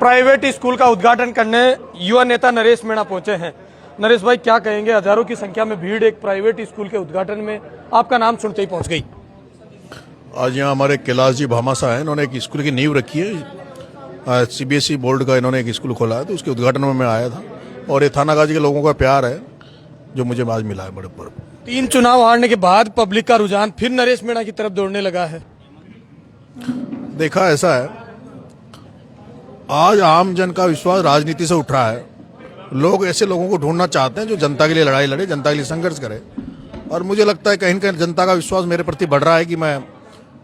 Private school का उद्घाटन करने युवा नेता नरेश मीणा पहुंचे हैं। नरेश भाई, क्या कहेंगे? हजारों की संख्या में भीड़ एक प्राइवेट स्कूल के उद्घाटन में आपका नाम सुनते ही पहुंच गई। आज यहाँ हमारे कैलाश जी भामासा है, इन्होंने एक स्कूल की नींव रखी है। सीबीएसई बोर्ड का इन्होंने एक स्कूल खोला है, तो उसके उद्घाटन में मैं आया था। और ये थानागाजी के लोगों का प्यार है जो मुझे आज मिला है बड़े पर। 3 चुनाव हारने के बाद पब्लिक का रुझान फिर नरेश मीणा की तरफ दौड़ने लगा है। देखा ऐसा है, आज आम जन का विश्वास राजनीति से उठ रहा है। लोग ऐसे लोगों को ढूंढना चाहते हैं जो जनता के लिए लड़ाई लड़े, जनता के लिए संघर्ष करे। और मुझे लगता है कहीं न कहीं जनता का विश्वास मेरे प्रति बढ़ रहा है कि मैं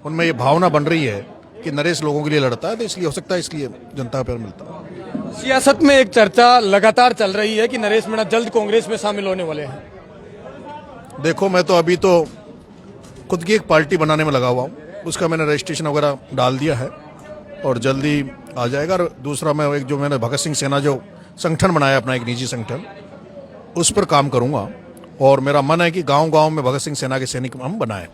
उनमें ये भावना बन रही है कि नरेश लोगों के लिए लड़ता है, तो इसलिए हो सकता है इसलिए जनता का प्यार मिलता है। सियासत में एक चर्चा लगातार चल रही है कि नरेश मीणा जल्द कांग्रेस में शामिल होने वाले हैं। देखो, मैं तो अभी तो खुद की एक पार्टी बनाने में लगा हुआ हूँ, उसका मैंने रजिस्ट्रेशन वगैरह डाल दिया है और जल्दी आ जाएगा। और दूसरा, मैं एक जो मैंने भगत सिंह सेना जो संगठन बनाया अपना, एक निजी संगठन, उस पर काम करूंगा। और मेरा मन है कि गांव-गांव में भगत सिंह सेना के सैनिक हम बनाएं।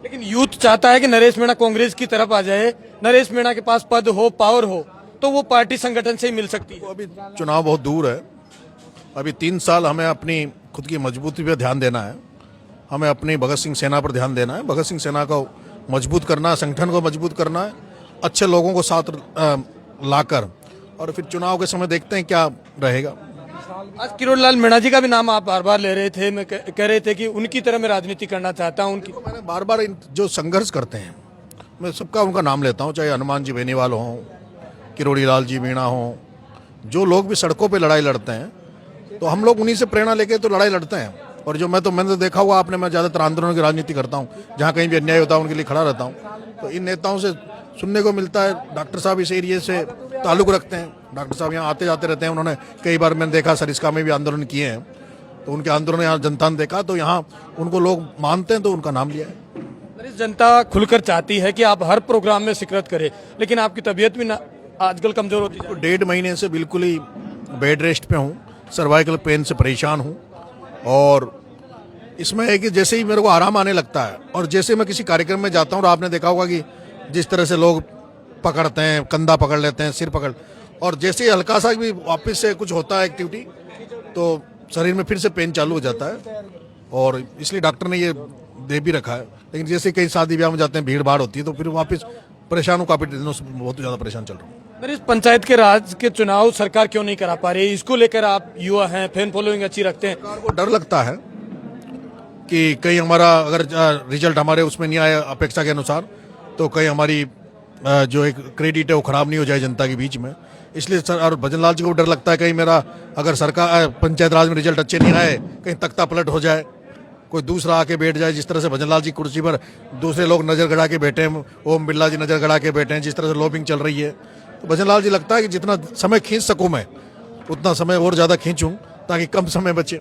लेकिन यूथ चाहता है कि नरेश मीणा कांग्रेस की तरफ आ जाए। नरेश मीणा के पास पद हो, पावर हो, तो वो पार्टी संगठन से ही मिल सकती है। अभी चुनाव बहुत दूर है, अभी 3 साल हमें अपनी खुद की मजबूती पर ध्यान देना है। हमें अपनी भगत सिंह सेना पर ध्यान देना है, भगत सिंह सेना को मजबूत करना है, संगठन को मजबूत करना है, अच्छे लोगों को साथ लाकर, और फिर चुनाव के समय देखते हैं क्या रहेगा। आज किरोड़ीलाल मीणा जी का भी नाम आप बार बार ले रहे थे, मैं कह रहे थे कि उनकी तरह मैं राजनीति करना चाहता हूं। उनकी मैंने बार बार जो संघर्ष करते हैं, मैं सबका उनका नाम लेता हूं, चाहे हनुमान जी बेनीवाल हों, किरोड़ीलाल जी मीणा हों, जो लोग भी सड़कों पे लड़ाई लड़ते हैं, तो हम लोग उन्हीं से प्रेरणा लेके तो लड़ाई लड़ते हैं। और जो मैंने तो देखा हुआ आपने, मैं ज़्यादातर आंदोलन की राजनीति करता हूँ, जहाँ कहीं भी अन्याय होता है उनके लिए खड़ा रहता हूँ। तो इन नेताओं से सुनने को मिलता है, डॉक्टर साहब इस एरिए से ताल्लुक़ रखते हैं, डॉक्टर साहब यहाँ आते जाते रहते हैं। उन्होंने कई बार मैंने देखा सरिस्का में भी आंदोलन किए हैं, तो उनके आंदोलन यहाँ जनता ने देखा, तो यहाँ उनको लोग मानते हैं, तो उनका नाम लिया है। जनता खुलकर चाहती है कि आप हर प्रोग्राम में शिरकत करें, लेकिन आपकी तबीयत भी आजकल कमजोर होती है। 1.5 महीने से बिल्कुल ही बेड रेस्ट पे हूँ, सर्वाइकल पेन से परेशान हूँ। और इसमें है कि जैसे ही मेरे को आराम आने लगता है और जैसे मैं किसी कार्यक्रम में जाता हूँ, और आपने देखा होगा कि जिस तरह से लोग पकड़ते हैं, कंधा पकड़ लेते हैं, सिर पकड़, और जैसे ही हल्का सा भी वापस से कुछ होता है एक्टिविटी, तो शरीर में फिर से पेन चालू हो जाता है। और इसलिए डॉक्टर ने ये दे भी रखा है। लेकिन जैसे कई शादी ब्याह में जाते हैं, भीड़ भाड़ होती है, तो फिर वापस परेशान हूँ, काफी दिनों से बहुत ज़्यादा परेशान चल रहा हूँ। इस पंचायत के राज के चुनाव सरकार क्यों नहीं करा पा रही? इसको लेकर आप युवा हैं, फैन फॉलोइंग अच्छी रखते हैं, सरकार को डर लगता है कि कहीं हमारा अगर रिजल्ट हमारे उसमें नहीं आया अपेक्षा के अनुसार, तो कहीं हमारी जो एक क्रेडिट है वो खराब नहीं हो जाए जनता के बीच में। इसलिए सर, और भजन लाल जी को डर लगता है कहीं मेरा अगर सरकार पंचायत राज में रिजल्ट अच्छे नहीं आए, कहीं तख्ता पलट हो जाए, कोई दूसरा आके बैठ जाए। जिस तरह से भजन लाल जी कुर्सी पर दूसरे लोग नजर गड़ा के बैठे हैं, ओम बिरला जी नजर गड़ा के बैठे हैं, जिस तरह से लॉबिंग चल रही है, तो भजन लाल जी लगता है कि जितना समय खींच सकूं मैं, उतना समय और ज्यादा खींचूं ताकि कम समय बचे।